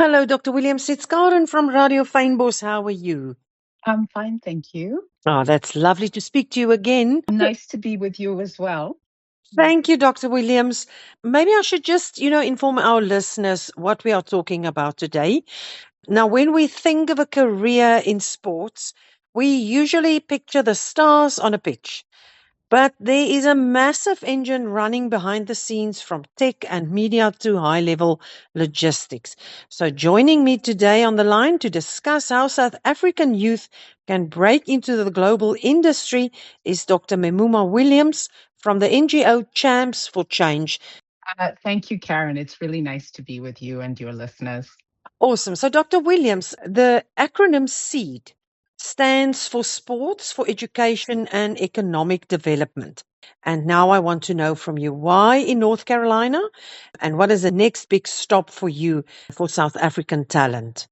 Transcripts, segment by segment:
Hello, Dr. Williams. It's Karen from Radio Fynbos. How are you? I'm fine, thank you. Oh, that's lovely to speak to you again. Nice to be with you as well. Thank you, Dr. Williams. Maybe I should just, inform our listeners what we are talking about today. Now, when we think of a career in sports, we usually picture the stars on a pitch. But there is a massive engine running behind the scenes from tech and media to high level logistics. So, joining me today on the line to discuss how South African youth can break into the global industry is Dr. Memuma Williams from the NGO Champs for Change. Thank you, Karen. It's really nice to be with you and your listeners. Awesome. So, Dr. Williams, the acronym SEED stands for Sports for Education and Economic Development. And now I want to know from you why in North Carolina and what is the next big stop for you for South African talent?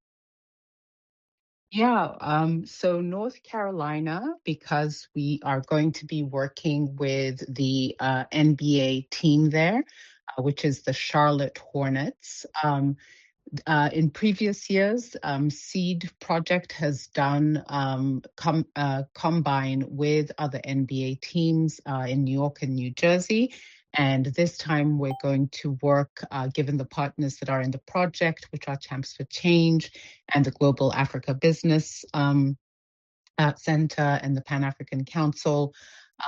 So North Carolina, because we are going to be working with the NBA team there, which is the Charlotte Hornets. In previous years, Seed Project has done combine with other NBA teams in New York and New Jersey. And this time we're going to work, given the partners that are in the project, which are Champs for Change and the Global Africa Business Center and the Pan-African Council,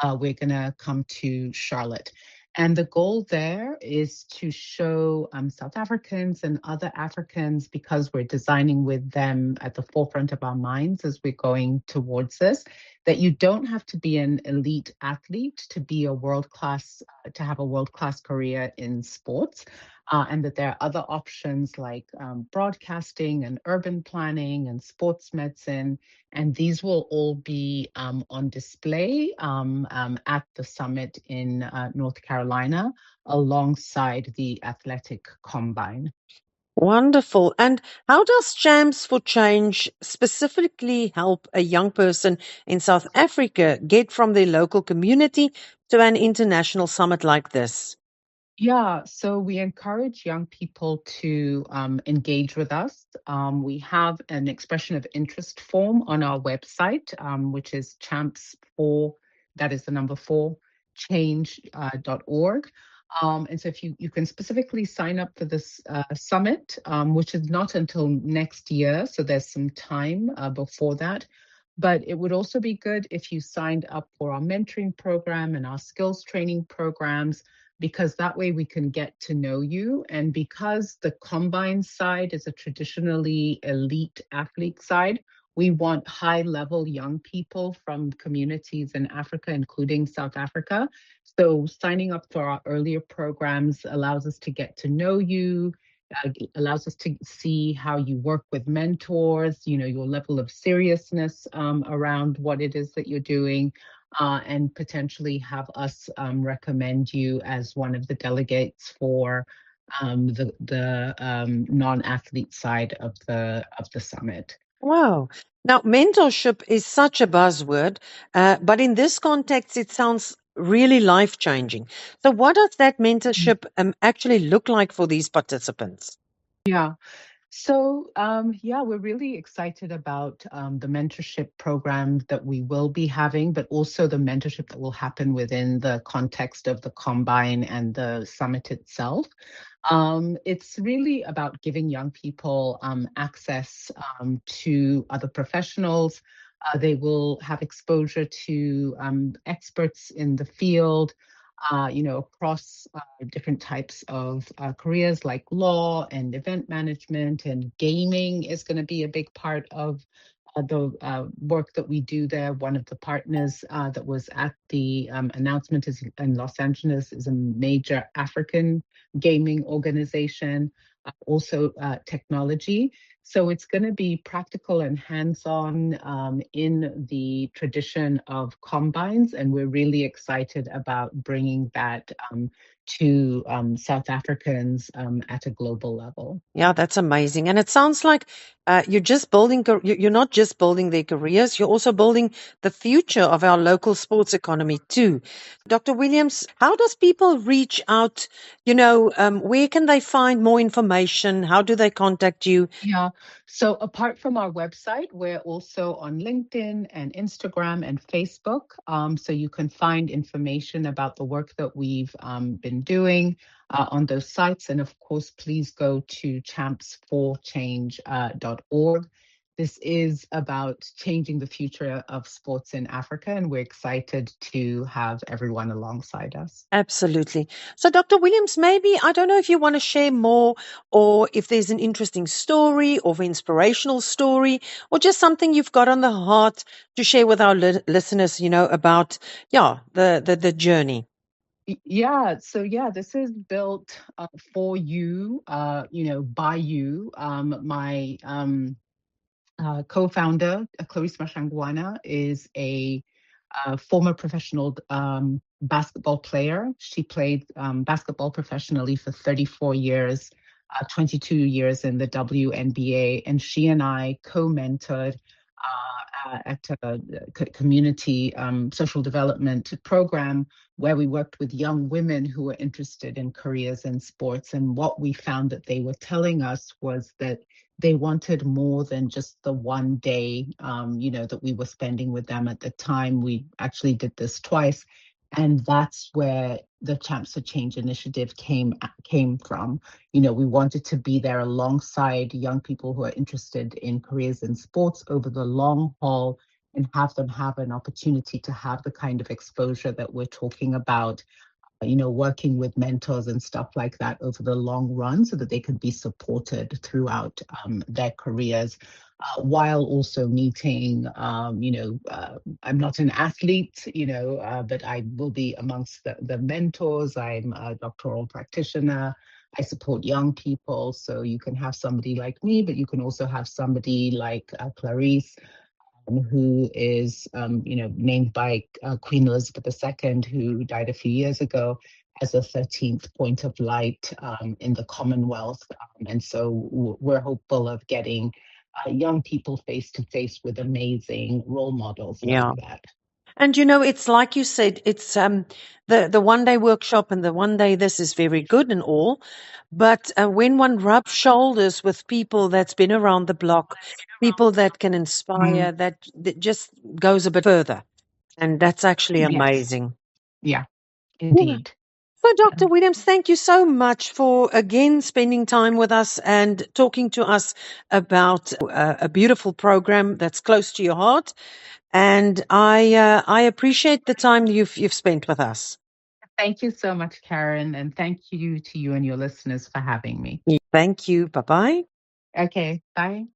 we're going to come to Charlotte. And the goal there is to show South Africans and other Africans, because we're designing with them at the forefront of our minds as we're going towards this, that you don't have to be an elite athlete to be a world-class, to have a world-class career in sports. And that there are other options like broadcasting and urban planning and sports medicine. And these will all be on display at the summit in North Carolina alongside the athletic combine. Wonderful. And how does Champs for Change specifically help a young person in South Africa get from their local community to an international summit like this? Yeah, so we encourage young people to engage with us. We have an expression of interest form on our website, which is champs4, that is the number 4, change.org. And so if you can specifically sign up for this summit, which is not until next year, so there's some time before that. But it would also be good if you signed up for our mentoring program and our skills training programs, because that way we can get to know you. And because the combine side is a traditionally elite athlete side, we want high-level young people from communities in Africa, including South Africa. So signing up for our earlier programs allows us to get to know you, allows us to see how you work with mentors, your level of seriousness around what it is that you're doing, and potentially have us recommend you as one of the delegates for the non-athlete side of the summit. Wow. Now, mentorship is such a buzzword, but in this context, it sounds really life changing. So, what does that mentorship actually look like for these participants? Yeah. So, we're really excited about the mentorship program that we will be having, but also the mentorship that will happen within the context of the Combine and the summit itself. It's really about giving young people access to other professionals. They will have exposure to experts in the field, across different types of careers like law and event management, and gaming is going to be a big part of the work that we do there. One of the partners that was at the announcement is in Los Angeles is a major African gaming organization, also technology. So it's going to be practical and hands-on in the tradition of combines, and we're really excited about bringing that to South Africans at a global level. Yeah, that's amazing. And it sounds like you're just building, you're not just building their careers, you're also building the future of our local sports economy too. Dr. Williams, how does people reach out? Where can they find more information? How do they contact you? Yeah. So apart from our website, we're also on LinkedIn and Instagram and Facebook. So you can find information about the work that we've been doing on those sites. And of course, please go to champs4change.org. This is about changing the future of sports in Africa, and we're excited to have everyone alongside us. Absolutely. So, Dr. Williams, maybe, I don't know if you want to share more or if there's an interesting story or an inspirational story or just something you've got on the heart to share with our listeners, about, the journey. Yeah, so yeah, this is built for you, by you. My co-founder, Clarice Mashangwana, is a former professional basketball player. She played basketball professionally for 34 years, 22 years in the WNBA, and she and I co-mentored at a community social development program where we worked with young women who were interested in careers in sports. And what we found that they were telling us was that they wanted more than just the one day, that we were spending with them at the time. We actually did this twice. And that's where the Champs for Change initiative came from. We wanted to be there alongside young people who are interested in careers in sports over the long haul and have them have an opportunity to have the kind of exposure that we're talking about, working with mentors and stuff like that over the long run so that they could be supported throughout their careers. While also meeting, I'm not an athlete, but I will be amongst the mentors. I'm a doctoral practitioner. I support young people. So you can have somebody like me, but you can also have somebody like Clarice, who is, named by Queen Elizabeth II, who died a few years ago, as a 13th point of light in the Commonwealth. And so we're hopeful of getting young people face to face with amazing role models like Yeah. that. And it's like you said, it's the one day workshop and the one day this is very good and all, but when one rubs shoulders with people that's been around the block, people that can inspire, that just goes a bit further, and that's actually Yes. amazing. Yeah, Yeah. indeed. So, Yeah. Dr. Williams, thank you so much for again spending time with us and talking to us about a beautiful program that's close to your heart. And I appreciate the time you've spent with us. Thank you so much, Karen, and thank you to you and your listeners for having me. Thank you. Bye bye. Okay, bye.